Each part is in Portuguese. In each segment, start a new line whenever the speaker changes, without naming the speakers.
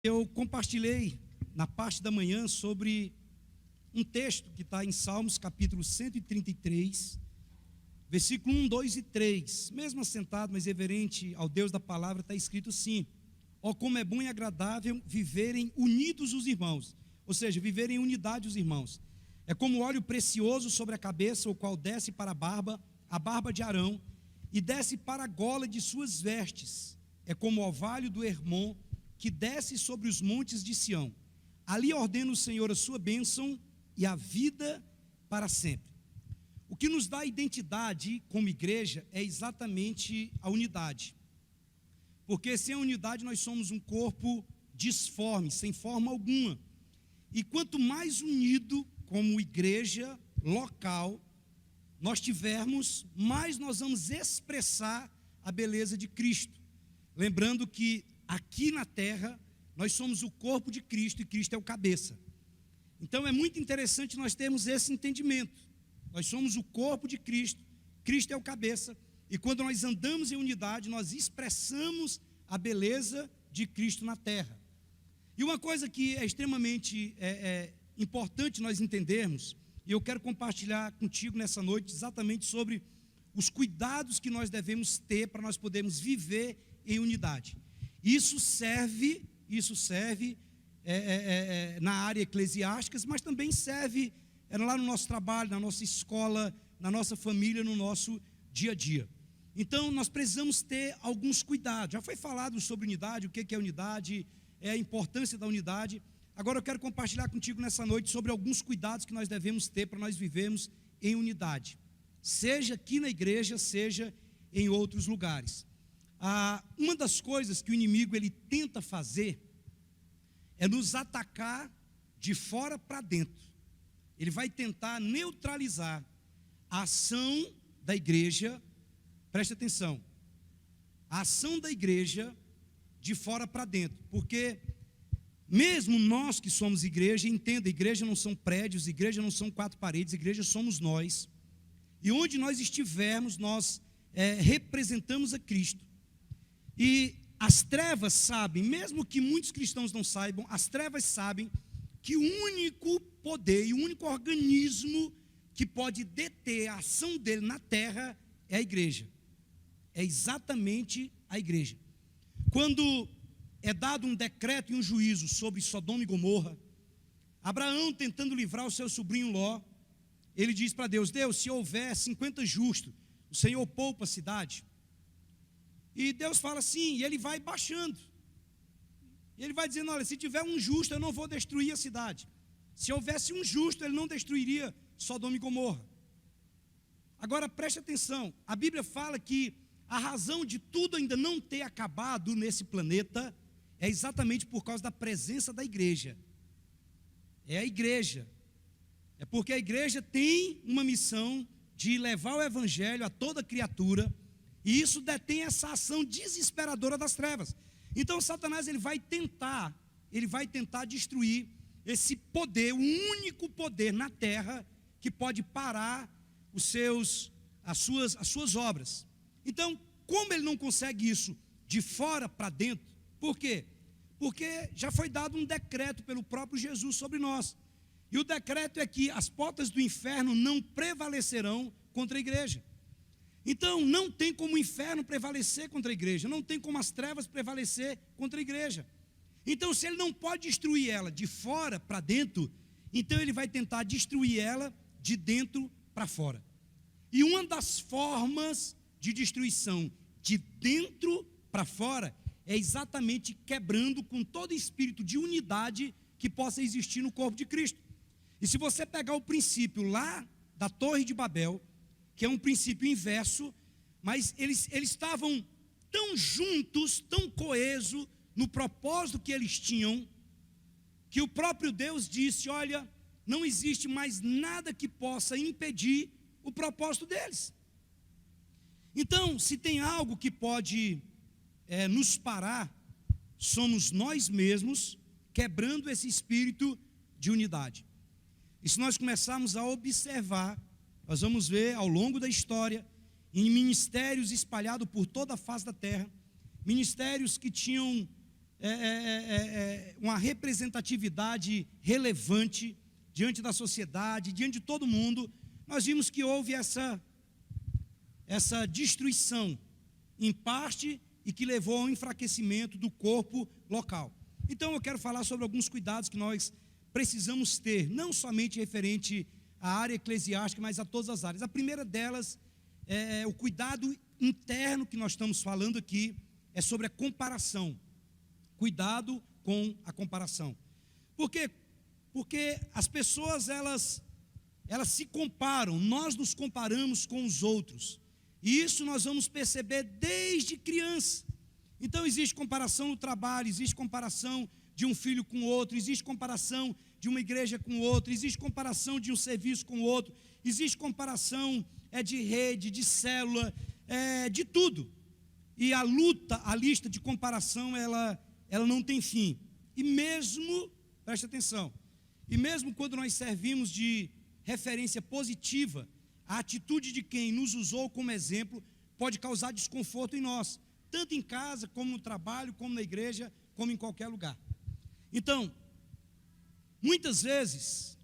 Eu compartilhei na parte da manhã sobre um texto que está em Salmos capítulo 133, versículo 1, 2 e 3. Mesmo assentado, mas reverente ao Deus da palavra, está escrito assim: ó, como é bom e agradável viverem unidos os irmãos, ou seja, viverem em unidade os irmãos. É como óleo precioso sobre a cabeça, o qual desce para a barba de Arão, e desce para a gola de suas vestes. É como o orvalho do Hermon, que desce sobre os montes de Sião. Ali ordena o Senhor a sua bênção e a vida para sempre. O que nos dá identidade como igreja é exatamente a unidade. Porque sem a unidade nós somos um corpo disforme, sem forma alguma. E quanto mais unido como igreja local nós tivermos, mais nós vamos expressar a beleza de Cristo. Lembrando que aqui na terra, nós somos o corpo de Cristo e Cristo é o cabeça. Então é muito interessante nós termos esse entendimento. Nós somos o corpo de Cristo, Cristo é o cabeça, e quando nós andamos em unidade, nós expressamos a beleza de Cristo na terra. E uma coisa que é extremamente importante nós entendermos, e eu quero compartilhar contigo nessa noite exatamente sobre os cuidados que nós devemos ter para nós podermos viver em unidade. Isso serve na área eclesiástica, mas também serve lá no nosso trabalho, na nossa escola, na nossa família, no nosso dia a dia. Então, nós precisamos ter alguns cuidados. Já foi falado sobre unidade, o que é unidade, a importância da unidade. Agora eu quero compartilhar contigo nessa noite sobre alguns cuidados que nós devemos ter para nós vivermos em unidade. Seja aqui na igreja, seja em outros lugares. Uma das coisas que o inimigo ele tenta fazer é nos atacar de fora para dentro. Ele vai tentar neutralizar a ação da igreja, preste atenção, a ação da igreja de fora para dentro, porque mesmo nós que somos igreja, entenda, igreja não são prédios, igreja não são quatro paredes, igreja somos nós, e onde nós estivermos, nós representamos a Cristo. E as trevas sabem, mesmo que muitos cristãos não saibam, as trevas sabem que o único poder e o único organismo que pode deter a ação dele na terra é a igreja. É exatamente a igreja. Quando é dado um decreto e um juízo sobre Sodoma e Gomorra, Abraão tentando livrar o seu sobrinho Ló, ele diz para Deus: Deus, se houver 50 justos, o Senhor poupa a cidade. E Deus fala assim, e ele vai baixando. E ele vai dizendo: olha, se tiver um justo, eu não vou destruir a cidade. Se houvesse um justo, ele não destruiria Sodoma e Gomorra. Agora preste atenção, a Bíblia fala que a razão de tudo ainda não ter acabado nesse planeta é exatamente por causa da presença da igreja. É a igreja. É porque a igreja tem uma missão de levar o evangelho a toda criatura. E isso detém essa ação desesperadora das trevas. Então Satanás ele vai tentar destruir esse poder, o único poder na terra que pode parar as suas obras. Então, como ele não consegue isso de fora para dentro? Por quê? Porque já foi dado um decreto pelo próprio Jesus sobre nós. E o decreto é que as portas do inferno não prevalecerão contra a igreja. Então, não tem como o inferno prevalecer contra a igreja, não tem como as trevas prevalecer contra a igreja. Então, se ele não pode destruir ela de fora para dentro, então ele vai tentar destruir ela de dentro para fora. E uma das formas de destruição de dentro para fora é exatamente quebrando com todo espírito de unidade que possa existir no corpo de Cristo. E se você pegar o princípio lá da Torre de Babel, que é um princípio inverso, mas eles estavam tão juntos, tão coesos no propósito que eles tinham, que o próprio Deus disse: olha, não existe mais nada que possa impedir o propósito deles. Então, se tem algo que pode nos parar, somos nós mesmos quebrando esse espírito de unidade. E se nós começarmos a observar, nós vamos ver ao longo da história, em ministérios espalhados por toda a face da terra, ministérios que tinham uma representatividade relevante diante da sociedade, diante de todo mundo, nós vimos que houve essa destruição, em parte, e que levou ao enfraquecimento do corpo local. Então, eu quero falar sobre alguns cuidados que nós precisamos ter, não somente referente à área eclesiástica, mas a todas as áreas. A primeira delas é o cuidado interno que nós estamos falando aqui, é sobre a comparação. Cuidado com a comparação. Por quê? Porque as pessoas, elas se comparam, nós nos comparamos com os outros. E isso nós vamos perceber desde criança. Então existe comparação no trabalho, existe comparação de um filho com o outro, existe comparação de uma igreja com o outro, existe comparação de um serviço com o outro, existe comparação de rede, de célula, de tudo. E a lista de comparação, ela não tem fim. E mesmo, preste atenção, e mesmo quando nós servimos de referência positiva, a atitude de quem nos usou como exemplo pode causar desconforto em nós, tanto em casa, como no trabalho, como na igreja, como em qualquer lugar. Então, muitas vezes,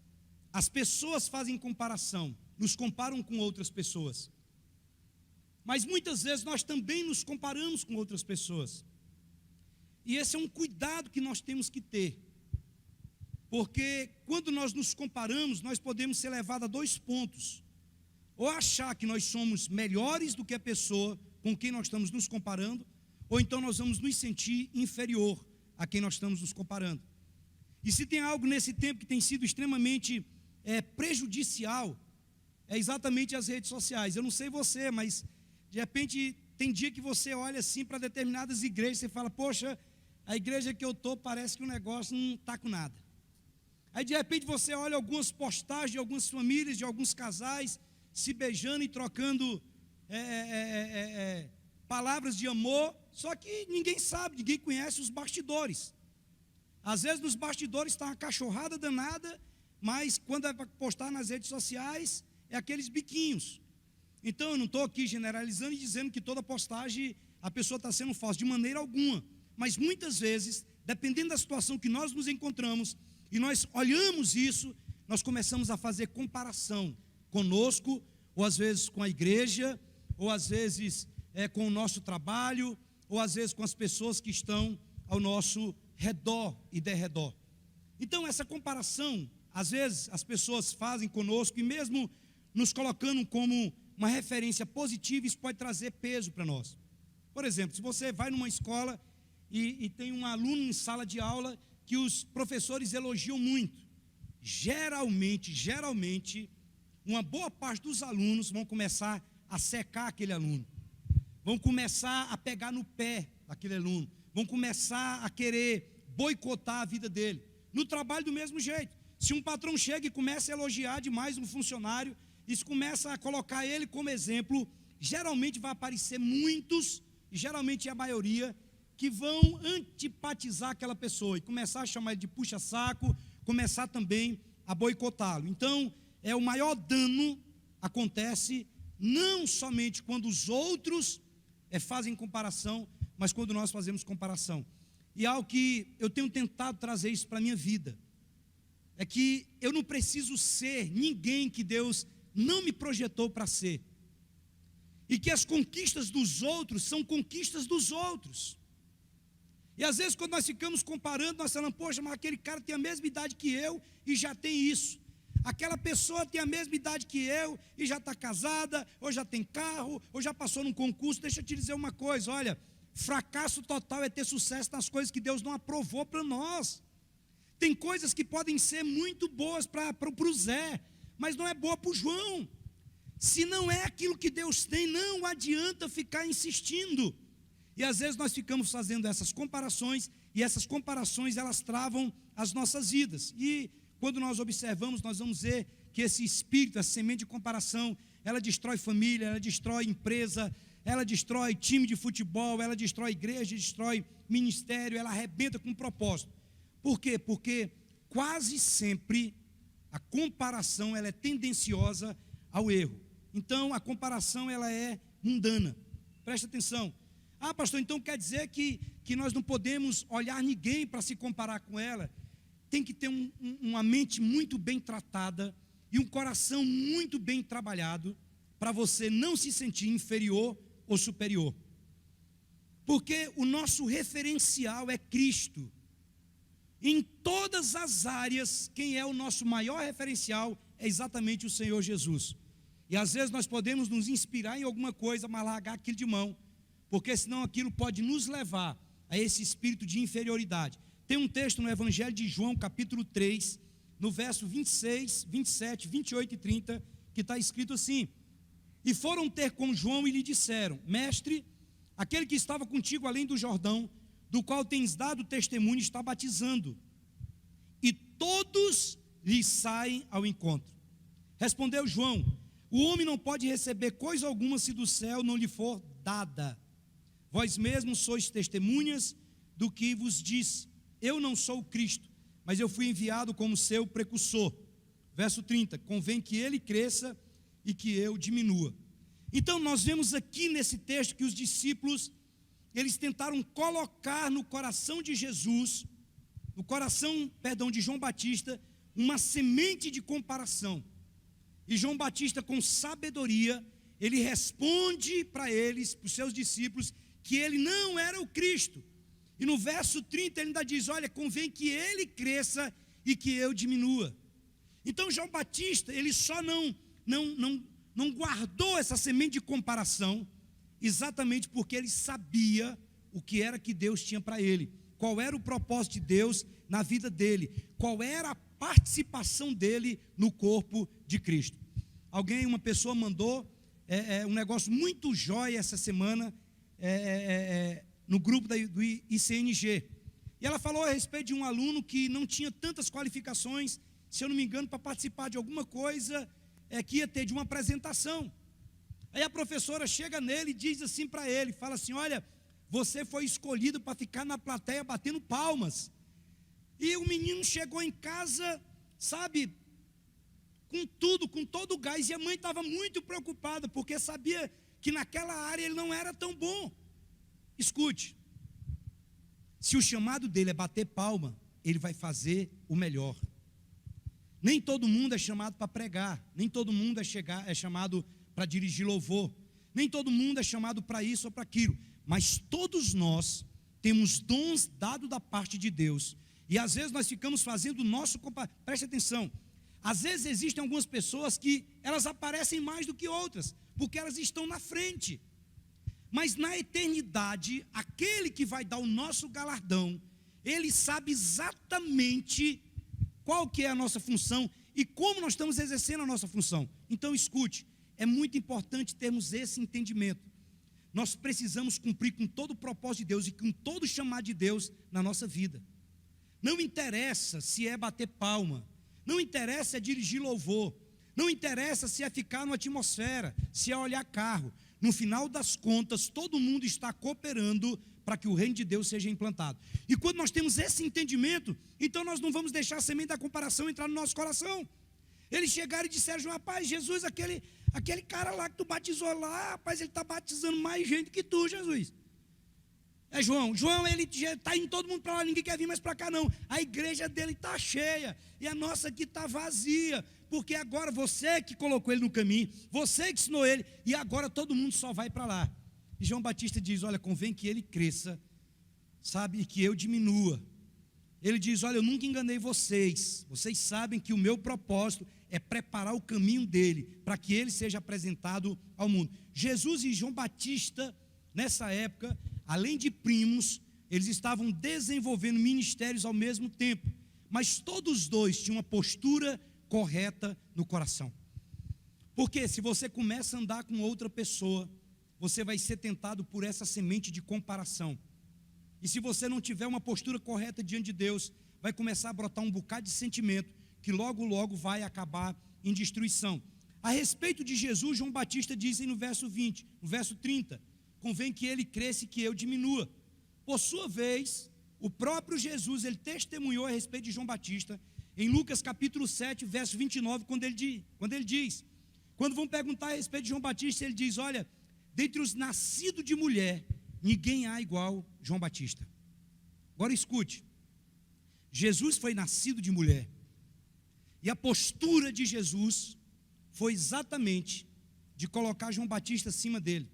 as pessoas fazem comparação, nos comparam com outras pessoas. Mas muitas vezes nós também nos comparamos com outras pessoas. E esse é um cuidado que nós temos que ter. Porque quando nós nos comparamos, nós podemos ser levados a dois pontos. Ou achar que nós somos melhores do que a pessoa com quem nós estamos nos comparando, ou então nós vamos nos sentir inferior a quem nós estamos nos comparando. E se tem algo nesse tempo que tem sido extremamente prejudicial, é exatamente as redes sociais. Eu não sei você, mas de repente tem dia que você olha assim para determinadas igrejas e fala, poxa, a igreja que eu estou parece que o negócio não está com nada. Aí de repente você olha algumas postagens de algumas famílias, de alguns casais, se beijando e trocando palavras de amor, só que ninguém sabe, ninguém conhece os bastidores. Às vezes nos bastidores está uma cachorrada danada, mas quando é para postar nas redes sociais, é aqueles biquinhos. Então eu não estou aqui generalizando e dizendo que toda postagem a pessoa está sendo falsa, de maneira alguma. Mas muitas vezes, dependendo da situação que nós nos encontramos, e nós olhamos isso, nós começamos a fazer comparação conosco, ou às vezes com a igreja, ou às vezes com o nosso trabalho, ou às vezes com as pessoas que estão ao nosso redor e derredor. Então essa comparação, às vezes as pessoas fazem conosco, e mesmo nos colocando como uma referência positiva, isso pode trazer peso para nós. Por exemplo, se você vai numa escola e tem um aluno em sala de aula que os professores elogiam muito, geralmente, uma boa parte dos alunos vão começar a secar aquele aluno, vão começar a pegar no pé daquele aluno, vão começar a querer boicotar a vida dele. No trabalho do mesmo jeito, se um patrão chega e começa a elogiar demais um funcionário, isso começa a colocar ele como exemplo, geralmente vai aparecer muitos, e geralmente é a maioria, que vão antipatizar aquela pessoa e começar a chamar ele de puxa-saco, começar também a boicotá-lo. Então, o maior dano acontece não somente quando os outros fazem comparação, mas quando nós fazemos comparação. E algo que eu tenho tentado trazer isso para a minha vida, é que eu não preciso ser ninguém que Deus não me projetou para ser. E que as conquistas dos outros são conquistas dos outros. E às vezes quando nós ficamos comparando, nós falamos, poxa, mas aquele cara tem a mesma idade que eu e já tem isso. Aquela pessoa tem a mesma idade que eu e já está casada, ou já tem carro, ou já passou num concurso. Deixa eu te dizer uma coisa, olha, fracasso total é ter sucesso nas coisas que Deus não aprovou para nós. Tem coisas que podem ser muito boas para o Zé, mas não é boa para o João. Se não é aquilo que Deus tem, não adianta ficar insistindo. E às vezes nós ficamos fazendo essas comparações, e essas comparações elas travam as nossas vidas. E quando nós observamos, nós vamos ver que esse espírito, essa semente de comparação, ela destrói família, ela destrói empresa, ela destrói time de futebol, ela destrói igreja, destrói ministério, ela arrebenta com propósito. Por quê? Porque quase sempre a comparação ela é tendenciosa ao erro. Então a comparação ela é mundana. Presta atenção. Ah, pastor, então quer dizer que nós não podemos olhar ninguém para se comparar com ela? Tem que ter uma mente muito bem tratada e um coração muito bem trabalhado para você não se sentir inferior ou superior. Porque o nosso referencial é Cristo. Em todas as áreas, quem é o nosso maior referencial é exatamente o Senhor Jesus. E às vezes nós podemos nos inspirar em alguma coisa, mas largar aquilo de mão, porque senão aquilo pode nos levar a esse espírito de inferioridade. Tem um texto no Evangelho de João, capítulo 3, no verso 26, 27, 28 e 30, que está escrito assim: e foram ter com João e lhe disseram: mestre, aquele que estava contigo além do Jordão, do qual tens dado testemunho, está batizando, e todos lhe saem ao encontro. Respondeu João: o homem não pode receber coisa alguma se do céu não lhe for dada. Vós mesmos sois testemunhas do que vos disse. Eu não sou o Cristo, mas eu fui enviado como seu precursor. Verso 30, convém que ele cresça e que eu diminua. Então nós vemos aqui nesse texto que os discípulos, eles tentaram colocar no coração de Jesus, no coração, de João Batista, uma semente de comparação. E João Batista, com sabedoria, ele responde para eles, para os seus discípulos, que ele não era o Cristo. E no verso 30 ele ainda diz: olha, convém que ele cresça e que eu diminua. Então João Batista, ele só não guardou essa semente de comparação, exatamente porque ele sabia o que era que Deus tinha para ele, qual era o propósito de Deus na vida dele, qual era a participação dele no corpo de Cristo. Uma pessoa mandou um negócio muito jóia essa semana, no grupo do ICNG, e ela falou a respeito de um aluno que não tinha tantas qualificações, se eu não me engano, para participar de alguma coisa, que ia ter de uma apresentação. Aí a professora chega nele e diz assim para ele, fala assim: olha, você foi escolhido para ficar na plateia batendo palmas. E o menino chegou em casa, sabe, com tudo, com todo o gás, e a mãe estava muito preocupada, porque sabia que naquela área ele não era tão bom. Escute, se o chamado dele é bater palma, ele vai fazer o melhor. Nem todo mundo é chamado para pregar, nem todo mundo é chamado para dirigir louvor, nem todo mundo é chamado para isso ou para aquilo, mas todos nós temos dons dados da parte de Deus, e às vezes nós ficamos fazendo o nosso, preste atenção, às vezes existem algumas pessoas que elas aparecem mais do que outras, porque elas estão na frente, mas na eternidade, aquele que vai dar o nosso galardão, ele sabe exatamente qual que é a nossa função e como nós estamos exercendo a nossa função. Então escute, é muito importante termos esse entendimento. Nós precisamos cumprir com todo o propósito de Deus e com todo o chamado de Deus na nossa vida. Não interessa se é bater palma, não interessa se é dirigir louvor, não interessa se é ficar na atmosfera, se é olhar carro. No final das contas, todo mundo está cooperando para que o reino de Deus seja implantado. E quando nós temos esse entendimento, então nós não vamos deixar a semente da comparação entrar no nosso coração. Eles chegaram e disseram: rapaz, Jesus, aquele cara lá que tu batizou lá, rapaz, ele está batizando mais gente que tu, Jesus. João, ele está indo todo mundo para lá, ninguém quer vir mais para cá não. A igreja dele está cheia, e a nossa aqui está vazia, porque agora você que colocou ele no caminho, você que ensinou ele, e agora todo mundo só vai para lá. E João Batista diz: olha, convém que ele cresça, sabe, e que eu diminua. Ele diz: olha, eu nunca enganei vocês sabem que o meu propósito é preparar o caminho dele, para que ele seja apresentado ao mundo. Jesus e João Batista, nessa época, além de primos, eles estavam desenvolvendo ministérios ao mesmo tempo, mas todos os dois tinham uma postura correta no coração. Porque se você começa a andar com outra pessoa, você vai ser tentado por essa semente de comparação. E se você não tiver uma postura correta diante de Deus, vai começar a brotar um bocado de sentimento, que logo, logo vai acabar em destruição. A respeito de Jesus, João Batista diz no verso 20, no verso 30, convém que ele cresça e que eu diminua. Por sua vez, o próprio Jesus, ele testemunhou a respeito de João Batista, em Lucas capítulo 7, verso 29, quando ele diz, quando vão perguntar a respeito de João Batista, ele diz: olha, dentre os nascidos de mulher, ninguém há igual João Batista. Agora escute, Jesus foi nascido de mulher, e a postura de Jesus foi exatamente de colocar João Batista acima dele.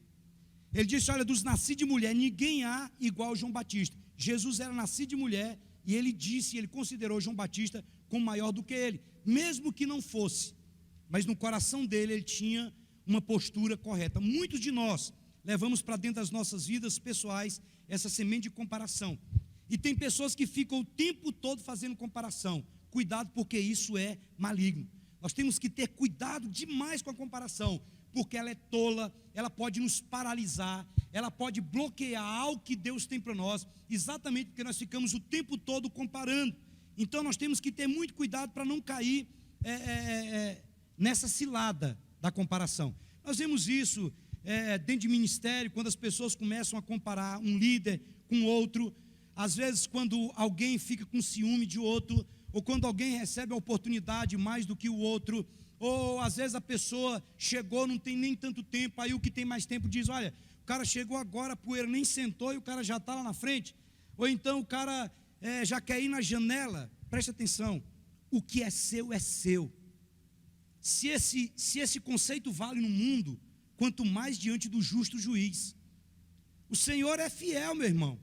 Ele disse, olha, dos nascidos de mulher, ninguém há igual João Batista. Jesus era nascido de mulher, e ele disse, ele considerou João Batista como maior do que ele, mesmo que não fosse, mas no coração dele ele tinha uma postura correta. Muitos de nós levamos para dentro das nossas vidas pessoais essa semente de comparação, e tem pessoas que ficam o tempo todo fazendo comparação. Cuidado, porque isso é maligno. Nós temos que ter cuidado demais com a comparação, porque ela é tola, ela pode nos paralisar, ela pode bloquear algo que Deus tem para nós, exatamente porque nós ficamos o tempo todo comparando. Então nós temos que ter muito cuidado para não cair nessa cilada da comparação. Nós vemos isso dentro de ministério, quando as pessoas começam a comparar um líder com outro, às vezes quando alguém fica com ciúme de outro, ou quando alguém recebe a oportunidade mais do que o outro, ou às vezes a pessoa chegou, não tem nem tanto tempo, aí o que tem mais tempo diz, olha, o cara chegou agora, a poeira nem sentou e o cara já está lá na frente, ou então o cara já quer ir na janela. Preste atenção, o que é seu. Se esse conceito vale no mundo, quanto mais diante do justo juiz. O Senhor é fiel, meu irmão,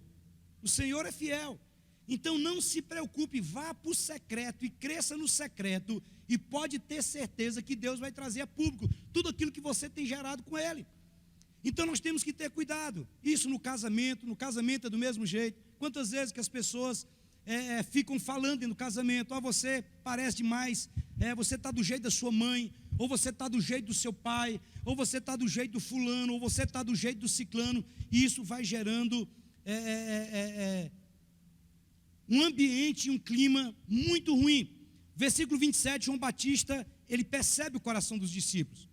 o Senhor é fiel. Então não se preocupe, vá para o secreto e cresça no secreto, e pode ter certeza que Deus vai trazer a público tudo aquilo que você tem gerado com Ele. Então nós temos que ter cuidado. Isso no casamento é do mesmo jeito. Quantas vezes que as pessoas ficam falando no casamento, você parece demais, você está do jeito da sua mãe, ou você está do jeito do seu pai, ou você está do jeito do fulano, ou você está do jeito do ciclano, e isso vai gerando um ambiente, um clima muito ruim. Versículo 27, João Batista, ele percebe o coração dos discípulos,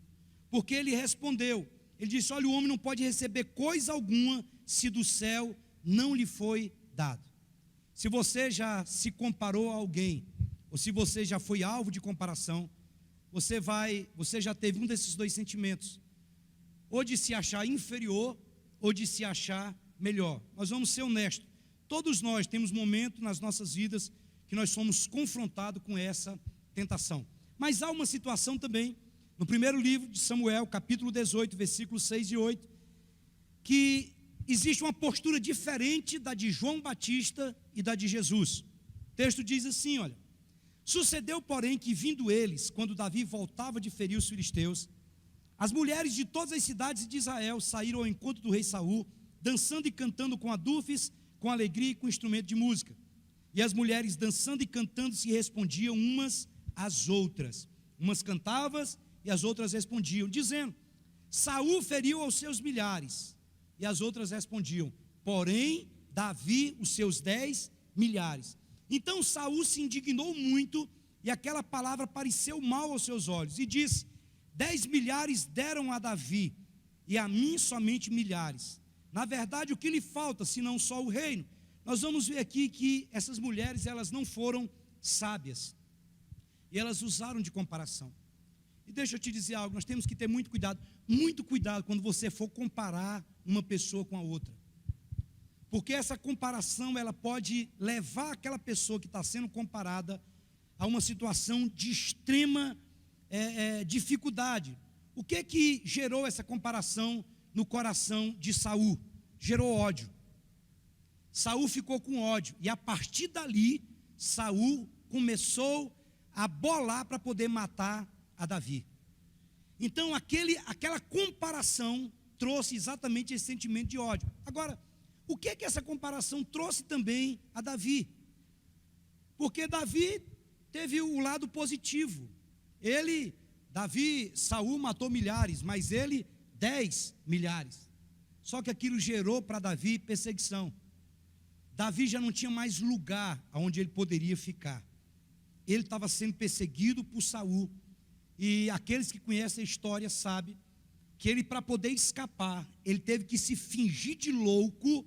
porque ele respondeu, ele disse, olha, o homem não pode receber coisa alguma, se do céu não lhe foi dado. Se você já se comparou a alguém, ou se você já foi alvo de comparação, você já teve um desses dois sentimentos, ou de se achar inferior, ou de se achar melhor. Nós vamos ser honestos, todos nós temos momentos nas nossas vidas que nós somos confrontados com essa tentação. Mas há uma situação também, no primeiro livro de Samuel, capítulo 18, versículos 6 e 8, que existe uma postura diferente da de João Batista e da de Jesus. O texto diz assim, olha, sucedeu, porém, que vindo eles, quando Davi voltava de ferir os filisteus, as mulheres de todas as cidades de Israel saíram ao encontro do rei Saul, dançando e cantando com adufes, com alegria e com instrumento de música. E as mulheres dançando e cantando se respondiam umas às outras. Umas cantavam e as outras respondiam, dizendo, Saul feriu aos seus milhares. E as outras respondiam, porém, Davi os seus 10 milhares. Então Saul se indignou muito, e aquela palavra pareceu mal aos seus olhos, e disse, 10 milhares deram a Davi, e a mim somente milhares. Na verdade, o que lhe falta, senão só o reino? Nós vamos ver aqui que essas mulheres, elas não foram sábias, e elas usaram de comparação. E deixa eu te dizer algo, nós temos que ter muito cuidado quando você for comparar uma pessoa com a outra, porque essa comparação, ela pode levar aquela pessoa que está sendo comparada a uma situação de extrema dificuldade. O que gerou essa comparação no coração de Saul? Gerou ódio. Saul ficou com ódio, e a partir dali, Saul começou a bolar para poder matar a Davi. Então aquela comparação trouxe exatamente esse sentimento de ódio. Agora, o que essa comparação trouxe também a Davi? Porque Davi teve o lado positivo. Saul matou milhares, mas ele 10 milhares. Só que aquilo gerou para Davi perseguição. Davi já não tinha mais lugar onde ele poderia ficar. Ele estava sendo perseguido por Saul. E aqueles que conhecem a história sabem que ele, para poder escapar, ele teve que se fingir de louco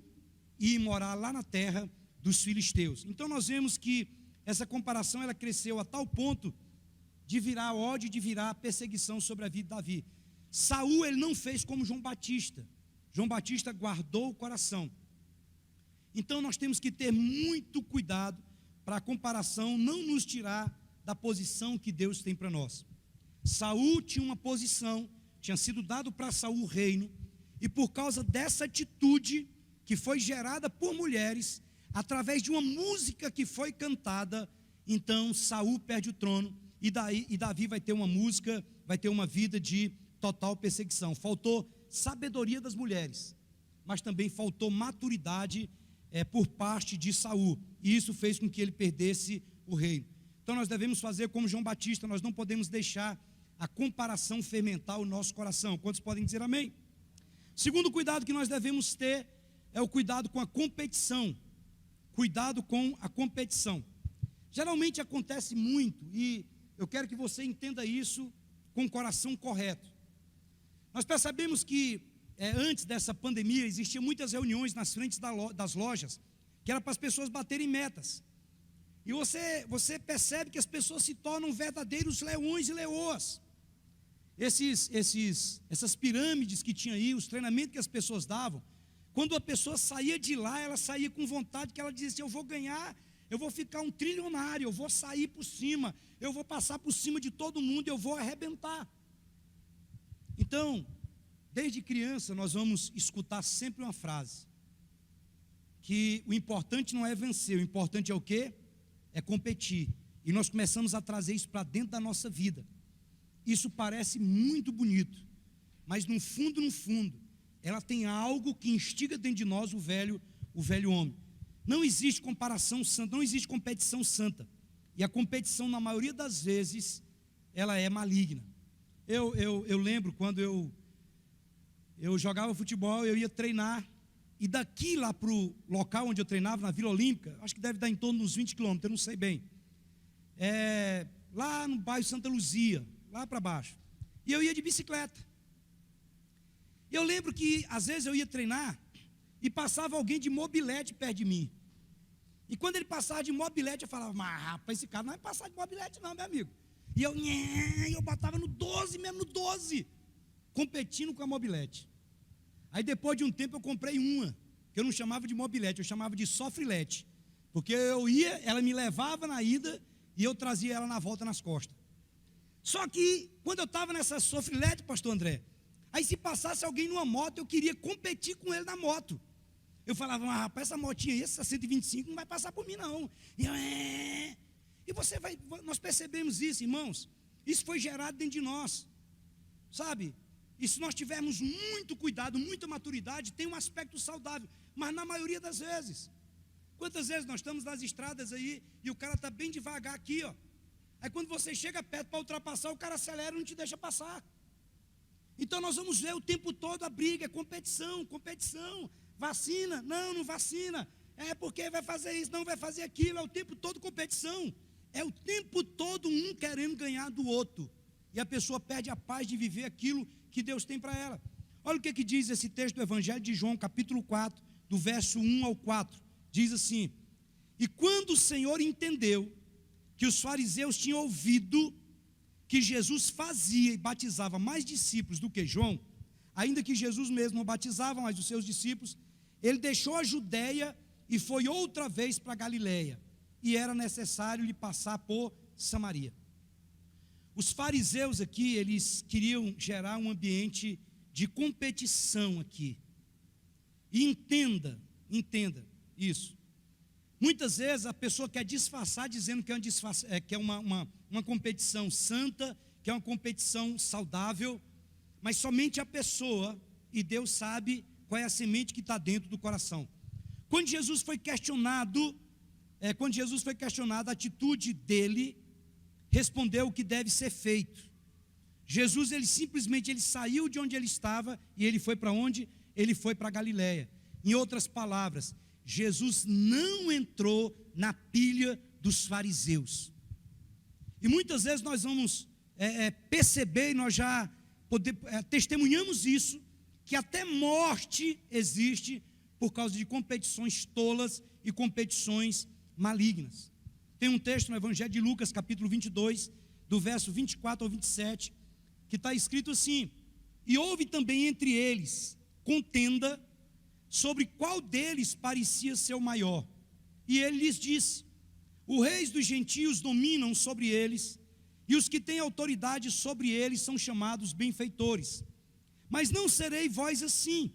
e ir morar lá na terra dos filisteus. Então nós vemos que essa comparação, ela cresceu a tal ponto de virar ódio, de virar perseguição sobre a vida de Davi. Saul, ele não fez como João Batista. João Batista guardou o coração. Então nós temos que ter muito cuidado para a comparação não nos tirar da posição que Deus tem para nós. Saul tinha uma posição, tinha sido dado para Saul o reino, e por causa dessa atitude que foi gerada por mulheres, através de uma música que foi cantada, então Saul perde o trono, e Davi vai ter uma música, vai ter uma vida de total perseguição. Faltou sabedoria das mulheres, mas também faltou maturidade por parte de Saul, e isso fez com que ele perdesse o reino. Então nós devemos fazer como João Batista, nós não podemos deixar a comparação fermentar o nosso coração. Quantos podem dizer amém? Segundo cuidado que nós devemos ter é o cuidado com a competição. Cuidado com a competição. Geralmente acontece muito, e eu quero que você entenda isso com o coração correto. Nós percebemos que antes dessa pandemia existiam muitas reuniões nas frentes das lojas, que era para as pessoas baterem metas. E você percebe que as pessoas se tornam verdadeiros leões e leoas. Essas pirâmides que tinha aí, os treinamentos que as pessoas davam, quando a pessoa saía de lá, ela saía com vontade, que ela dizia assim: eu vou ganhar, eu vou ficar um trilionário, eu vou sair por cima, eu vou passar por cima de todo mundo, eu vou arrebentar. Então, desde criança nós vamos escutar sempre uma frase, que o importante não é vencer, o importante é o quê? É competir. E nós começamos a trazer isso para dentro da nossa vida. Isso parece muito bonito, mas no fundo, ela tem algo que instiga dentro de nós o velho homem. Não existe comparação santa, não existe competição santa. E a competição, na maioria das vezes, ela é maligna. Eu lembro quando eu jogava futebol, eu ia treinar, e daqui lá para o local onde eu treinava, na Vila Olímpica, acho que deve dar em torno de uns 20 quilômetros, eu não sei bem, lá no bairro Santa Luzia, lá para baixo, e eu ia de bicicleta. Eu lembro que às vezes eu ia treinar e passava alguém de mobilete perto de mim, e quando ele passava de mobilete, eu falava: mas rapaz, esse cara não vai passar de mobilete não, meu amigo. E eu botava no 12 mesmo, no 12, competindo com a mobilete. Aí depois de um tempo eu comprei uma, que eu não chamava de mobilete, eu chamava de sofrilete, porque eu ia, ela me levava na ida e eu trazia ela na volta nas costas. Só que quando eu estava nessa sofrilete, pastor André, aí se passasse alguém numa moto, eu queria competir com ele na moto. Eu falava: mas rapaz, essa motinha aí, essa 125 não vai passar por mim não. E nós percebemos isso, irmãos. Isso foi gerado dentro de nós, sabe? E se nós tivermos muito cuidado, muita maturidade, tem um aspecto saudável, mas na maioria das vezes, quantas vezes nós estamos nas estradas aí, e o cara está bem devagar aqui, ó. Aí quando você chega perto para ultrapassar, o cara acelera e não te deixa passar. Então nós vamos ver o tempo todo a briga, competição, vacina, não vacina, porque vai fazer isso, não vai fazer aquilo, é o tempo todo competição, é o tempo todo um querendo ganhar do outro, e a pessoa perde a paz de viver aquilo que Deus tem para ela. Olha o que diz esse texto do Evangelho de João, capítulo 4, do verso 1 ao 4, diz assim: e quando o Senhor entendeu que os fariseus tinham ouvido que Jesus fazia e batizava mais discípulos do que João, ainda que Jesus mesmo não batizava mais os seus discípulos, ele deixou a Judeia e foi outra vez para Galileia, e era necessário lhe passar por Samaria. Os fariseus aqui, eles queriam gerar um ambiente de competição aqui. E entenda isso. Muitas vezes a pessoa quer disfarçar dizendo que é uma competição santa, que é uma competição saudável, mas somente a pessoa e Deus sabe qual é a semente que está dentro do coração. Quando Jesus foi questionado, a atitude dele respondeu o que deve ser feito. Jesus, ele simplesmente saiu de onde ele estava e ele foi para onde? Ele foi para Galileia. Em outras palavras, Jesus não entrou na pilha dos fariseus. E muitas vezes nós vamos perceber, e nós já testemunhamos isso, que até morte existe por causa de competições tolas e competições malignas. Tem um texto no Evangelho de Lucas, capítulo 22, do verso 24 ao 27, que está escrito assim: e houve também entre eles contenda sobre qual deles parecia ser o maior. E ele lhes disse: os reis dos gentios dominam sobre eles, e os que têm autoridade sobre eles são chamados benfeitores. Mas não serei vós assim.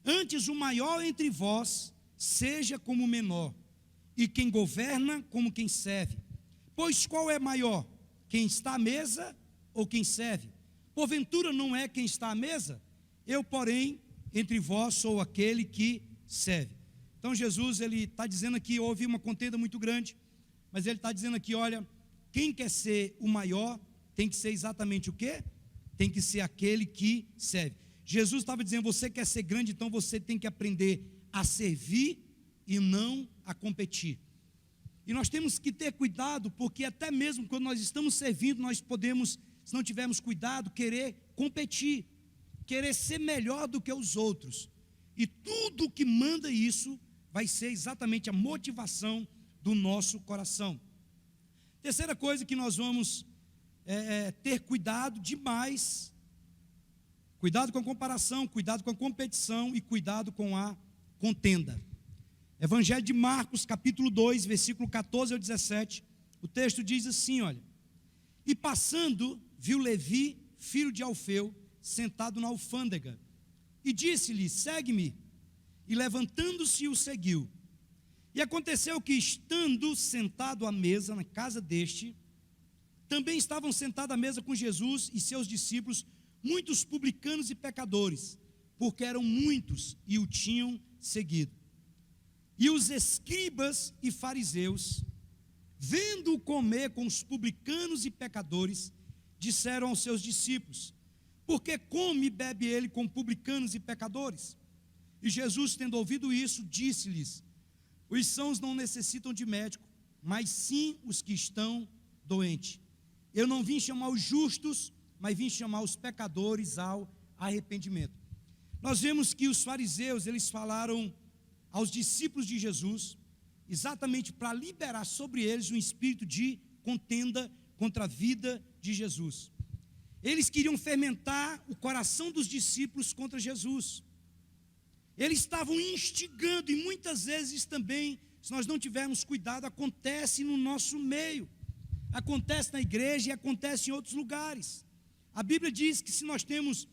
Antes o maior entre vós seja como o menor, e quem governa como quem serve. Pois qual é maior, quem está à mesa ou quem serve? Porventura não é quem está à mesa? Eu, porém, entre vós sou aquele que serve. Então Jesus, ele está dizendo aqui, houve uma contenda muito grande, mas ele está dizendo aqui, olha, quem quer ser o maior, tem que ser exatamente o quê? Tem que ser aquele que serve. Jesus estava dizendo, você quer ser grande, então você tem que aprender a servir e não a competir. E nós temos que ter cuidado, porque até mesmo quando nós estamos servindo, nós podemos, se não tivermos cuidado, querer competir, querer ser melhor do que os outros. E tudo que manda isso vai ser exatamente a motivação do nosso coração. Terceira coisa que nós vamos ter cuidado demais, cuidado com a comparação, cuidado com a competição e cuidado com a contenda. Evangelho de Marcos, capítulo 2, versículo 14 ao 17, o texto diz assim, olha: e passando, viu Levi, filho de Alfeu, sentado na alfândega, e disse-lhe, segue-me, e levantando-se o seguiu. E aconteceu que, estando sentado à mesa na casa deste, também estavam sentados à mesa com Jesus e seus discípulos, muitos publicanos e pecadores, porque eram muitos e o tinham seguido. E os escribas e fariseus, vendo-o comer com os publicanos e pecadores, disseram aos seus discípulos, por que come e bebe ele com publicanos e pecadores? E Jesus, tendo ouvido isso, disse-lhes, os sãos não necessitam de médico, mas sim os que estão doentes. Eu não vim chamar os justos, mas vim chamar os pecadores ao arrependimento. Nós vemos que os fariseus, eles falaram aos discípulos de Jesus, exatamente para liberar sobre eles um espírito de contenda contra a vida de Jesus. Eles queriam fermentar o coração dos discípulos contra Jesus. Eles estavam instigando, e muitas vezes também, se nós não tivermos cuidado, acontece no nosso meio, acontece na igreja e acontece em outros lugares. A Bíblia diz que se nós temos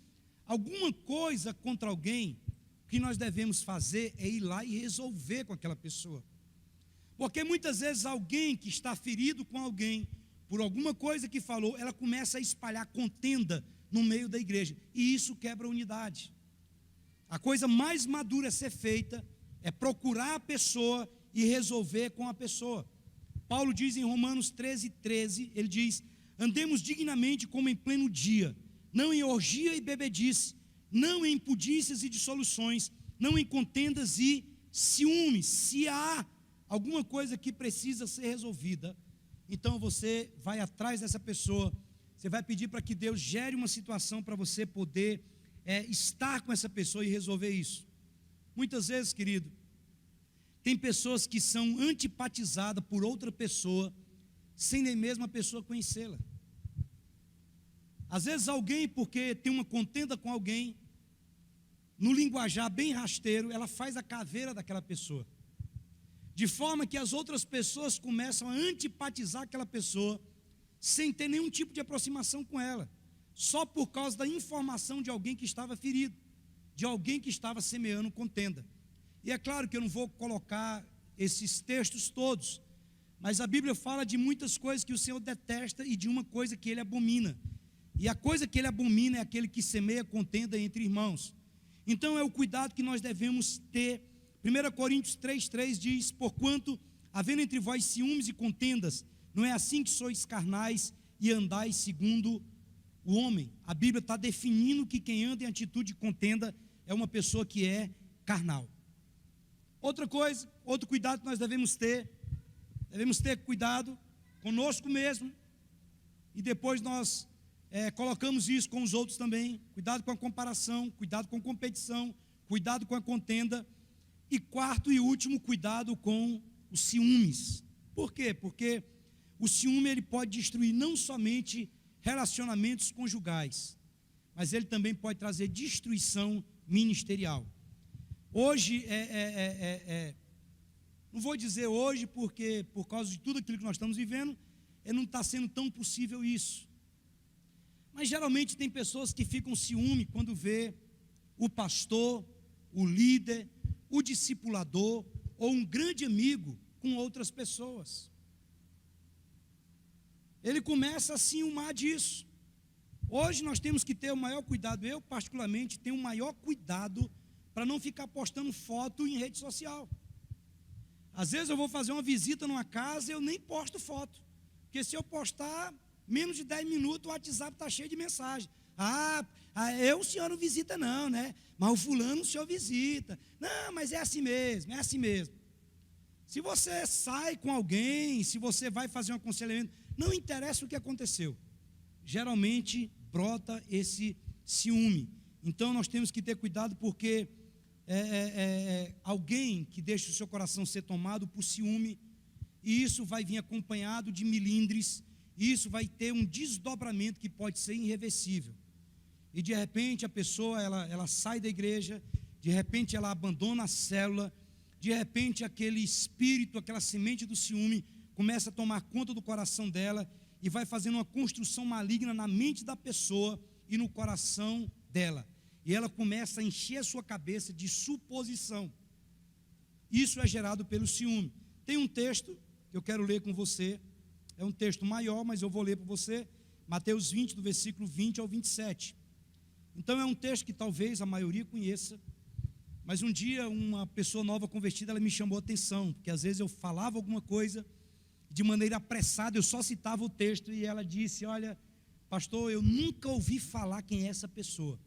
alguma coisa contra alguém, o que nós devemos fazer é ir lá e resolver com aquela pessoa. Porque muitas vezes alguém que está ferido com alguém, por alguma coisa que falou, ela começa a espalhar contenda no meio da igreja, e isso quebra a unidade. A coisa mais madura a ser feita é procurar a pessoa e resolver com a pessoa. Paulo diz em Romanos 13:13, ele diz, andemos dignamente como em pleno dia, não em orgia e bebedice, não em impudícias e dissoluções, não em contendas e ciúmes. Se há alguma coisa que precisa ser resolvida, então você vai atrás dessa pessoa, você vai pedir para que Deus gere uma situação para você poder estar com essa pessoa e resolver isso. Muitas vezes, querido, tem pessoas que são antipatizadas por outra pessoa, sem nem mesmo a pessoa conhecê-la. Às vezes alguém, porque tem uma contenda com alguém, no linguajar bem rasteiro, ela faz a caveira daquela pessoa, de forma que as outras pessoas começam a antipatizar aquela pessoa, sem ter nenhum tipo de aproximação com ela, só por causa da informação de alguém que estava ferido, de alguém que estava semeando contenda. E é claro que eu não vou colocar esses textos todos, mas a Bíblia fala de muitas coisas que o Senhor detesta e de uma coisa que Ele abomina. E a coisa que Ele abomina é aquele que semeia contenda entre irmãos. Então é o cuidado que nós devemos ter. 1 Coríntios 3:3 diz, porquanto, havendo entre vós ciúmes e contendas, não é assim que sois carnais e andais segundo o homem. A Bíblia está definindo que quem anda em atitude de contenda é uma pessoa que é carnal. Outra coisa, outro cuidado que nós devemos ter cuidado conosco mesmo, e depois nós colocamos isso com os outros também. Cuidado com a comparação, cuidado com a competição, cuidado com a contenda. E quarto e último, cuidado com os ciúmes. Por quê? Porque o ciúme ele pode destruir não somente relacionamentos conjugais, mas ele também pode trazer destruição ministerial. Hoje, não vou dizer hoje, porque por causa de tudo aquilo que nós estamos vivendo, não está sendo tão possível isso. Mas geralmente tem pessoas que ficam ciúme quando vê o pastor, o líder, o discipulador ou um grande amigo com outras pessoas. Ele começa a se ciumar disso. Hoje nós temos que ter o maior cuidado, eu particularmente tenho o maior cuidado para não ficar postando foto em rede social. Às vezes eu vou fazer uma visita numa casa e eu nem posto foto, porque se eu postar, menos de 10 minutos o WhatsApp está cheio de mensagem. O senhor não visita não, né? Mas o fulano o senhor visita. Não, mas é assim mesmo, é assim mesmo. Se você sai com alguém, se você vai fazer um aconselhamento, não interessa o que aconteceu. Geralmente brota esse ciúme. Então nós temos que ter cuidado, porque alguém que deixa o seu coração ser tomado por ciúme, e isso vai vir acompanhado de milindres, e isso vai ter um desdobramento que pode ser irreversível. E de repente a pessoa ela sai da igreja, de repente ela abandona a célula, de repente aquele espírito, aquela semente do ciúme começa a tomar conta do coração dela e vai fazendo uma construção maligna na mente da pessoa e no coração dela. E ela começa a encher a sua cabeça de suposição. Isso é gerado pelo ciúme. Tem um texto que eu quero ler com você, é um texto maior, mas eu vou ler para você, Mateus 20, do versículo 20 ao 27. Então é um texto que talvez a maioria conheça, mas um dia uma pessoa nova convertida, ela me chamou a atenção, porque às vezes eu falava alguma coisa, de maneira apressada, eu só citava o texto, e ela disse: olha, pastor, eu nunca ouvi falar quem é essa pessoa.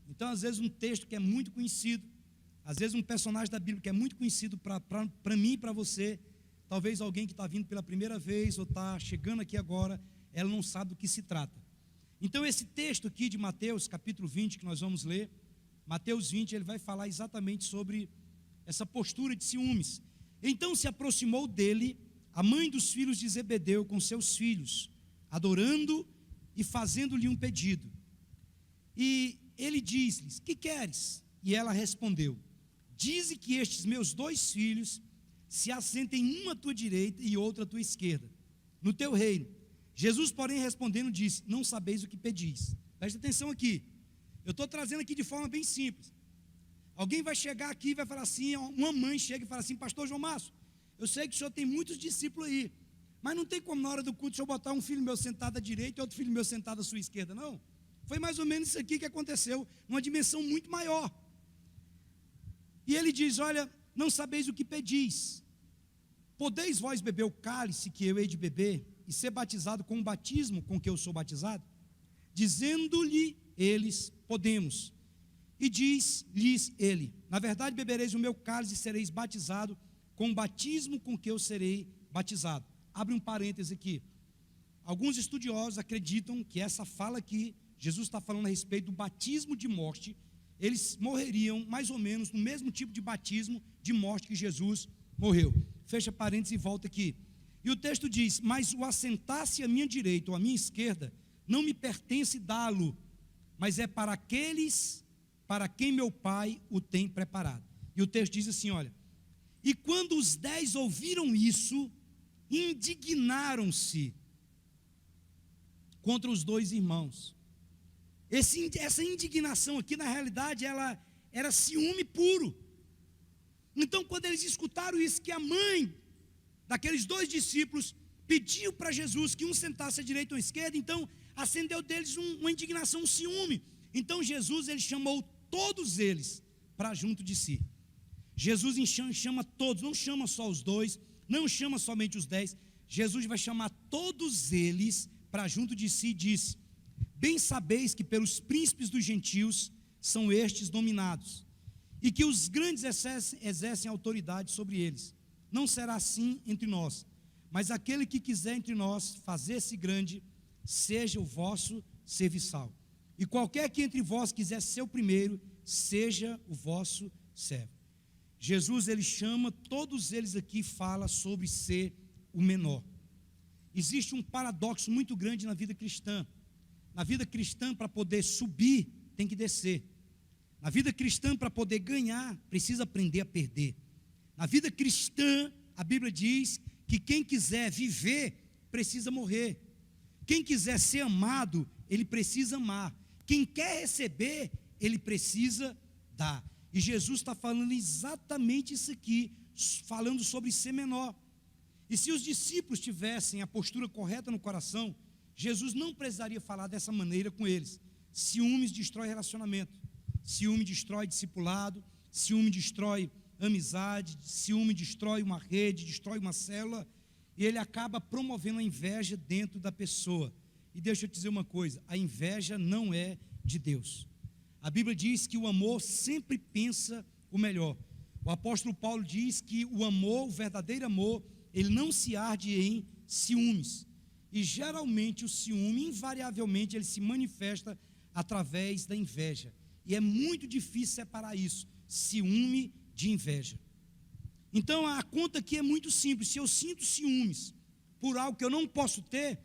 Então às vezes um texto que é muito conhecido, às vezes um personagem da Bíblia que é muito conhecido para mim e para você, talvez alguém que está vindo pela primeira vez, ou está chegando aqui agora, ela não sabe do que se trata. Então esse texto aqui de Mateus, capítulo 20, que nós vamos ler, Mateus 20, ele vai falar exatamente sobre essa postura de ciúmes. Então se aproximou dele a mãe dos filhos de Zebedeu com seus filhos, adorando e fazendo-lhe um pedido. E ele diz-lhes: que queres? E ela respondeu: dize que estes meus 2 filhos se assentem uma à tua direita e outra à tua esquerda, no teu reino. Jesus, porém, respondendo, disse: não sabeis o que pedis. Presta atenção aqui, eu estou trazendo aqui de forma bem simples. Alguém vai chegar aqui e vai falar assim, uma mãe chega e fala assim: pastor João Márcio, eu sei que o senhor tem muitos discípulos aí, mas não tem como na hora do culto o senhor botar um filho meu sentado à direita e outro filho meu sentado à sua esquerda, não? Foi mais ou menos isso aqui que aconteceu, numa dimensão muito maior. E ele diz: olha, não sabeis o que pedis. Podeis vós beber o cálice que eu hei de beber, e ser batizado com o batismo com que eu sou batizado? Dizendo-lhe eles: podemos. E diz-lhes ele: na verdade bebereis o meu cálice e sereis batizado com o batismo com que eu serei batizado. Abre um parêntese aqui. Alguns estudiosos acreditam que essa fala aqui, Jesus está falando a respeito do batismo de morte. Eles morreriam mais ou menos no mesmo tipo de batismo de morte que Jesus morreu. Fecha parênteses e volta aqui. E o texto diz: mas o assentar-se à minha direita ou à minha esquerda não me pertence dá-lo, mas é para aqueles para quem meu Pai o tem preparado. E o texto diz assim, olha: e quando os 10 ouviram isso, indignaram-se contra os 2 irmãos. Essa indignação aqui, na realidade, ela era ciúme puro. Então, quando eles escutaram isso, que a mãe daqueles 2 discípulos pediu para Jesus que um sentasse à direita ou à esquerda, então acendeu deles uma indignação, um ciúme. Então Jesus, ele chamou todos eles para junto de si. Jesus chama todos, não chama só os 2, não chama somente os 10. Jesus vai chamar todos eles para junto de si e disse: bem sabeis que pelos príncipes dos gentios são estes dominados, e que os grandes exercem autoridade sobre eles. Não será assim entre nós, mas aquele que quiser entre nós fazer-se grande, seja o vosso serviçal. E qualquer que entre vós quiser ser o primeiro, seja o vosso servo. Jesus, ele chama todos eles aqui, fala sobre ser o menor. Existe um paradoxo muito grande na vida cristã. Na vida cristã, para poder subir, tem que descer. Na vida cristã, para poder ganhar, precisa aprender a perder. Na vida cristã, a Bíblia diz que quem quiser viver, precisa morrer. Quem quiser ser amado, ele precisa amar. Quem quer receber, ele precisa dar. E Jesus está falando exatamente isso aqui, falando sobre ser menor. E se os discípulos tivessem a postura correta no coração, Jesus não precisaria falar dessa maneira com eles. Ciúmes destrói relacionamento, ciúme destrói discipulado, ciúme destrói amizade, ciúme destrói uma rede, destrói uma célula, e ele acaba promovendo a inveja dentro da pessoa. E deixa eu te dizer uma coisa, a inveja não é de Deus. A Bíblia diz que o amor sempre pensa o melhor. O apóstolo Paulo diz que o amor, o verdadeiro amor, ele não se arde em ciúmes. E geralmente o ciúme, invariavelmente, ele se manifesta através da inveja. E é muito difícil separar isso, ciúme de inveja. Então a conta aqui é muito simples. Se eu sinto ciúmes por algo que eu não posso ter,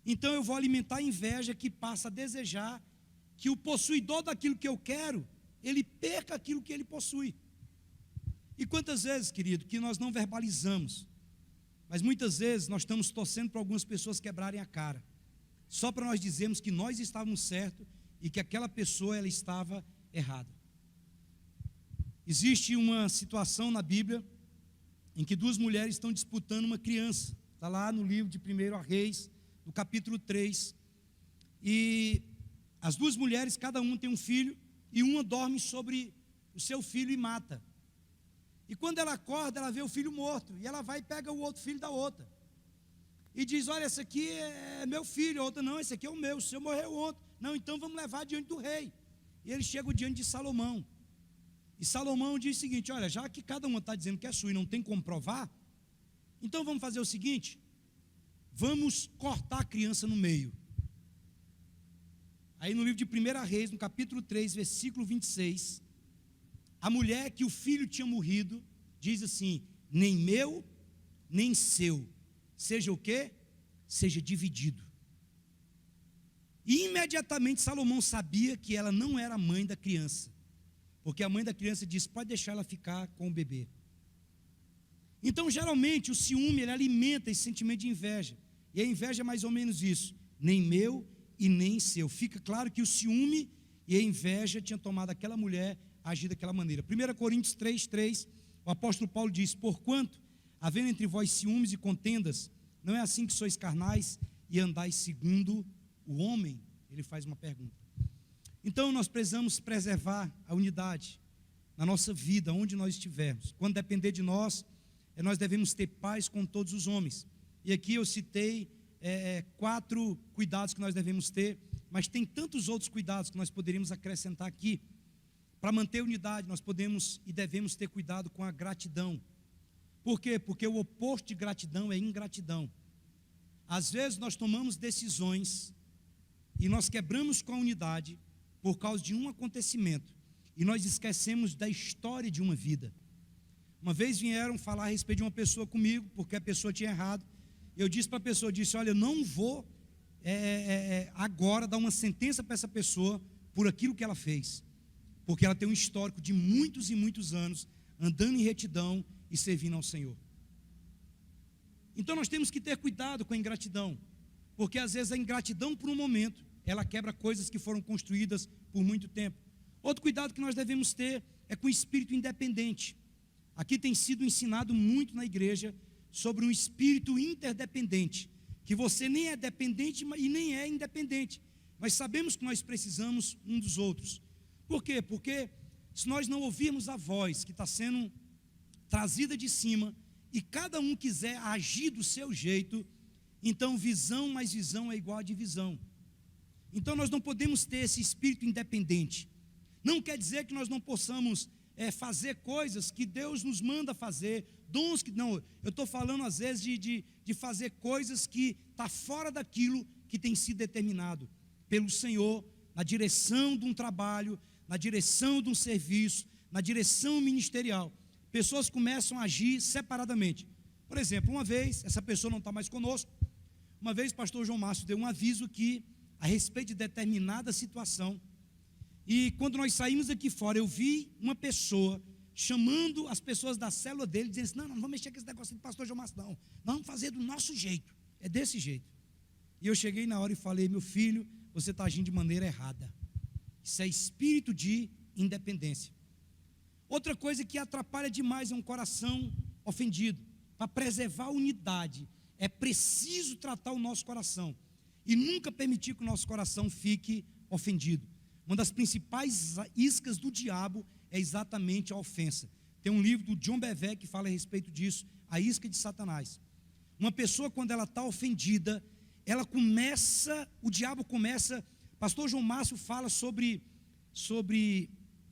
então eu vou alimentar a inveja que passa a desejar que o possuidor daquilo que eu quero, ele perca aquilo que ele possui. E quantas vezes, querido, que nós não verbalizamos, mas muitas vezes nós estamos torcendo para algumas pessoas quebrarem a cara, só para nós dizermos que nós estávamos certos e que aquela pessoa ela estava errada. Existe uma situação na Bíblia em que duas mulheres estão disputando uma criança. Está lá no livro de 1 Reis, no capítulo 3. E as duas mulheres, cada uma tem um filho, e uma dorme sobre o seu filho e mata. E quando ela acorda, ela vê o filho morto, e ela vai e pega o outro filho da outra. E diz, olha, esse aqui é meu filho. A outra, não, esse aqui é o meu, o seu morreu ontem. Não, então vamos levar diante do rei. E eles chegam diante de Salomão. E Salomão diz o seguinte, olha, já que cada uma está dizendo que é sua e não tem como provar, então vamos fazer o seguinte, vamos cortar a criança no meio. Aí no livro de 1 Reis, no capítulo 3, versículo 26, a mulher que o filho tinha morrido, diz assim, nem meu, nem seu, seja o quê? Seja dividido. E imediatamente Salomão sabia que ela não era a mãe da criança, porque a mãe da criança disse, pode deixar ela ficar com o bebê. Então geralmente o ciúme, ele alimenta esse sentimento de inveja, e a inveja é mais ou menos isso, nem meu e nem seu. Fica claro que o ciúme e a inveja tinham tomado aquela mulher a agir daquela maneira. 1 Coríntios 3:3, o apóstolo Paulo diz, porquanto, havendo entre vós ciúmes e contendas, não é assim que sois carnais e andais segundo o homem? Ele faz uma pergunta. Então nós precisamos preservar a unidade na nossa vida, onde nós estivermos. Quando depender de nós, nós devemos ter paz com todos os homens. E aqui eu citei 4 cuidados que nós devemos ter, mas tem tantos outros cuidados que nós poderíamos acrescentar aqui. Para manter a unidade, nós podemos e devemos ter cuidado com a gratidão. Por quê? Porque o oposto de gratidão é ingratidão. Às vezes nós tomamos decisões e nós quebramos com a unidade por causa de um acontecimento, e nós esquecemos da história de uma vida. Uma vez vieram falar a respeito de uma pessoa comigo, porque a pessoa tinha errado. Eu disse para a pessoa, olha, eu não vou agora dar uma sentença para essa pessoa por aquilo que ela fez, porque ela tem um histórico de muitos e muitos anos andando em retidão e servindo ao Senhor. Então nós temos que ter cuidado com a ingratidão, porque às vezes a ingratidão por um momento, ela quebra coisas que foram construídas por muito tempo. Outro cuidado que nós devemos ter é com o espírito independente. Aqui tem sido ensinado muito na igreja sobre um espírito interdependente, que você nem é dependente e nem é independente. Nós sabemos que nós precisamos um dos outros. Por quê? Porque se nós não ouvirmos a voz que está sendo trazida de cima, e cada um quiser agir do seu jeito, então visão mais visão é igual a divisão. Então nós não podemos ter esse espírito independente. Não quer dizer que nós não possamos fazer coisas que Deus nos manda fazer, dons que... Não, eu estou falando às vezes de fazer coisas que está fora daquilo que tem sido determinado pelo Senhor, na direção de um trabalho, na direção de um serviço, na direção ministerial. Pessoas começam a agir separadamente. Por exemplo, uma vez, essa pessoa não está mais conosco, uma vez o pastor João Márcio deu um aviso que, a respeito de determinada situação, E quando nós saímos aqui fora, eu vi uma pessoa chamando as pessoas da célula dele, dizendo assim, não vamos mexer com esse negócio do pastor João Márcio, não. Nós vamos fazer do nosso jeito. É desse jeito. E eu cheguei na hora e falei, meu filho, você está agindo de maneira errada. Isso é espírito de independência. Outra coisa que atrapalha demais é um coração ofendido. Para preservar a unidade, é preciso tratar o nosso coração e nunca permitir que o nosso coração fique ofendido. Uma das principais iscas do diabo é exatamente a ofensa. Tem um livro do John Bevere que fala a respeito disso, a isca de Satanás. Uma pessoa, quando ela está ofendida, o diabo começa, pastor João Márcio fala sobre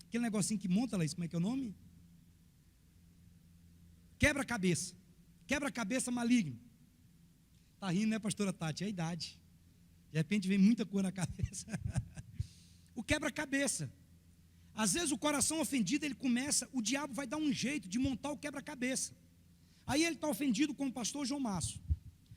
aquele negocinho que monta, Laís, como é que é o nome? Quebra-cabeça maligno. Está rindo, né, pastora Tati? É a idade. De repente vem muita coisa na cabeça. O quebra-cabeça. Às vezes o coração ofendido, o diabo vai dar um jeito de montar o quebra-cabeça. Aí ele está ofendido com o pastor João Márcio.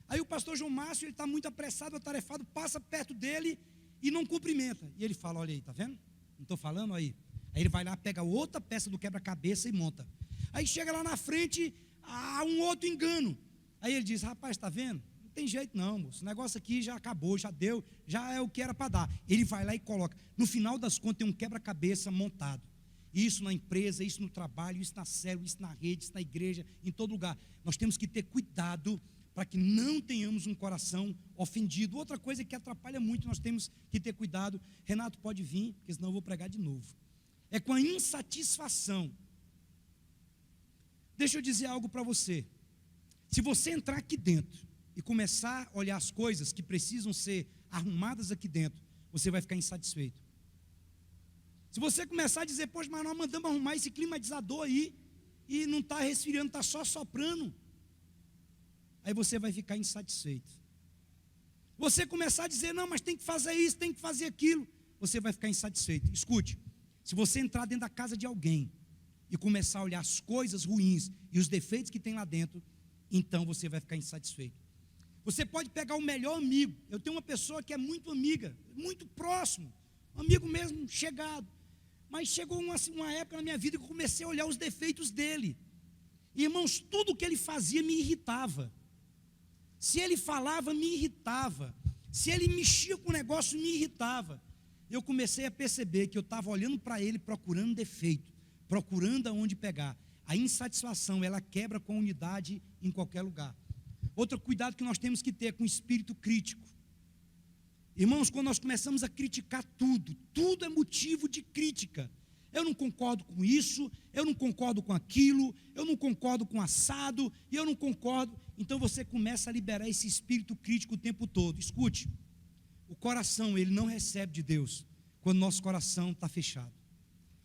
Aí o pastor João Márcio, ele está muito apressado, atarefado, passa perto dele e não cumprimenta. E ele fala, olha aí, está vendo? Não estou falando aí. Aí ele vai lá, pega outra peça do quebra-cabeça e monta. Aí chega lá na frente, há um outro engano. Aí ele diz, rapaz, está vendo? Não tem jeito não, moço. O negócio aqui já acabou, já deu, já é o que era para dar. Ele vai lá e coloca. No final das contas tem um quebra-cabeça montado. Isso na empresa, isso no trabalho, isso na célula, isso na rede, isso na igreja, em todo lugar. Nós temos que ter cuidado para que não tenhamos um coração ofendido. Outra coisa que atrapalha muito, nós temos que ter cuidado. Renato, pode vir, porque senão eu vou pregar de novo. É com a insatisfação. Deixa eu dizer algo para você. Se você entrar aqui dentro e começar a olhar as coisas que precisam ser arrumadas aqui dentro, você vai ficar insatisfeito. Se você começar a dizer, poxa, mas nós mandamos arrumar esse climatizador aí e não está resfriando, está só soprando, aí você vai ficar insatisfeito. Você começar a dizer, não, mas tem que fazer isso, tem que fazer aquilo, você vai ficar insatisfeito. Escute, se você entrar dentro da casa de alguém e começar a olhar as coisas ruins e os defeitos que tem lá dentro, então você vai ficar insatisfeito. Você pode pegar o melhor amigo. Eu tenho uma pessoa que é muito amiga, muito próximo, amigo mesmo, chegado. Mas chegou uma época na minha vida que eu comecei a olhar os defeitos dele. E, irmãos, tudo que ele fazia me irritava. Se ele falava, me irritava. Se ele mexia com o negócio, me irritava. Eu comecei a perceber que eu estava olhando para ele, procurando defeito, procurando aonde pegar. A insatisfação, ela quebra com a unidade em qualquer lugar. Outro cuidado que nós temos que ter é com o espírito crítico. Irmãos, quando nós começamos a criticar tudo é motivo de crítica. Eu não concordo com isso, eu não concordo com aquilo, eu não concordo com assado, e eu não concordo. Então você começa a liberar esse espírito crítico o tempo todo. Escute, o coração, ele não recebe de Deus quando nosso coração está fechado.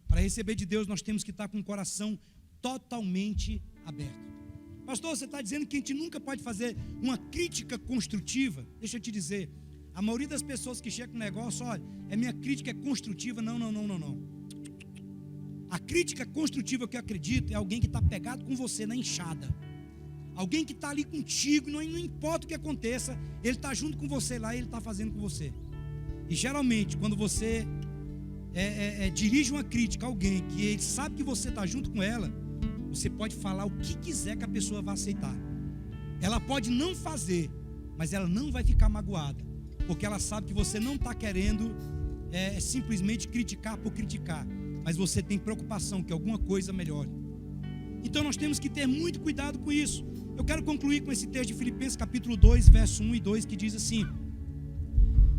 Para receber de Deus, nós temos que estar com o coração totalmente aberto. Pastor, você está dizendo que a gente nunca pode fazer uma crítica construtiva? Deixa eu te dizer, a maioria das pessoas que chegam no negócio, olha, minha crítica é construtiva. Não. A crítica construtiva que eu acredito é alguém que está pegado com você na enxada. Alguém que está ali contigo, não importa o que aconteça, ele está junto com você lá e ele está fazendo com você. E geralmente, quando você dirige uma crítica a alguém que ele sabe que você está junto com ela, você pode falar o que quiser que a pessoa vai aceitar. Ela pode não fazer, mas ela não vai ficar magoada, porque ela sabe que você não está querendo simplesmente criticar por criticar, mas você tem preocupação que alguma coisa melhore. Então nós temos que ter muito cuidado com isso. Eu quero concluir com esse texto de Filipenses capítulo 2, verso 1 e 2, que diz assim: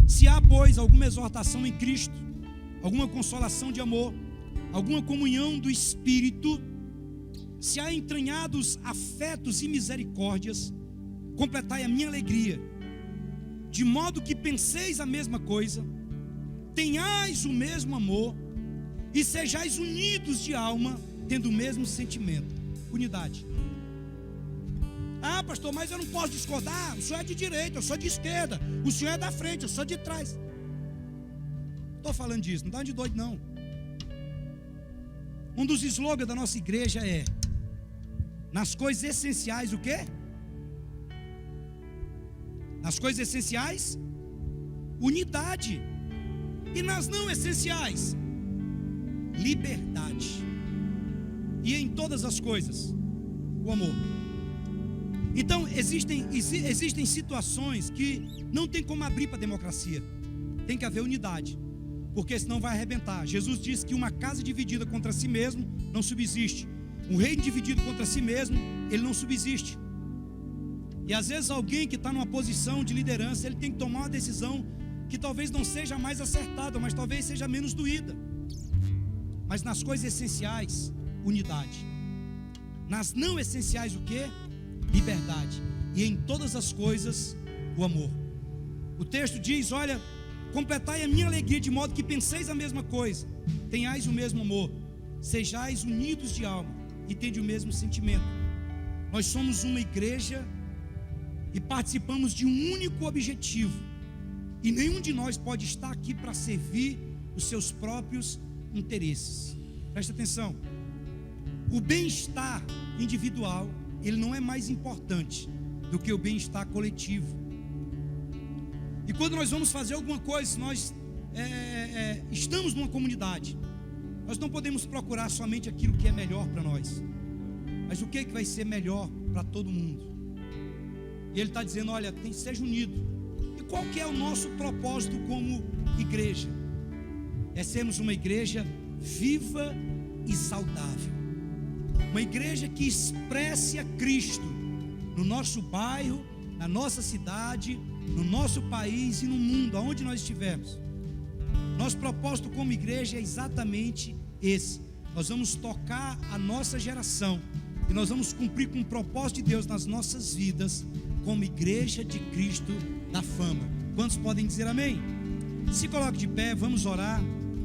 se há, pois, alguma exortação em Cristo, alguma consolação de amor, alguma comunhão do Espírito, se há entranhados afetos e misericórdias, completai a minha alegria, de modo que penseis a mesma coisa, tenhais o mesmo amor, e sejais unidos de alma, tendo o mesmo sentimento. Unidade. Ah, pastor, mas eu não posso discordar. O senhor é de direita, eu sou de esquerda. O senhor é da frente, eu sou de trás. Estou falando disso, não está de doido não. Um dos slogans da nossa igreja é: nas coisas essenciais, o quê? Nas coisas essenciais, unidade. E nas não essenciais, liberdade. E em todas as coisas, o amor. Então, existem situações que não tem como abrir para a democracia. Tem que haver unidade, porque senão vai arrebentar. Jesus disse que uma casa dividida contra si mesmo não subsiste. Um reino dividido contra si mesmo, ele não subsiste. E às vezes alguém que está numa posição de liderança, ele tem que tomar uma decisão que talvez não seja mais acertada, mas talvez seja menos doída. Mas nas coisas essenciais, unidade. Nas não essenciais, o quê? Liberdade. E em todas as coisas, o amor. O texto diz, olha, completai a minha alegria de modo que penseis a mesma coisa, tenhais o mesmo amor, sejais unidos de alma e tende o mesmo sentimento. Nós somos uma igreja e participamos de um único objetivo, e nenhum de nós pode estar aqui para servir os seus próprios interesses. Presta atenção, o bem-estar individual, ele não é mais importante do que o bem-estar coletivo. E quando nós vamos fazer alguma coisa, se nós estamos numa comunidade, nós não podemos procurar somente aquilo que é melhor para nós, mas o que vai ser melhor para todo mundo. E ele está dizendo, olha, seja unido. E qual que é o nosso propósito como igreja? É sermos uma igreja viva e saudável. Uma igreja que expresse a Cristo no nosso bairro, na nossa cidade, no nosso país e no mundo, aonde nós estivermos. Nosso propósito como igreja é exatamente esse. Nós vamos tocar a nossa geração e nós vamos cumprir com o propósito de Deus nas nossas vidas como igreja de Cristo da Fama. Quantos podem dizer amém? Se coloque de pé, vamos orar.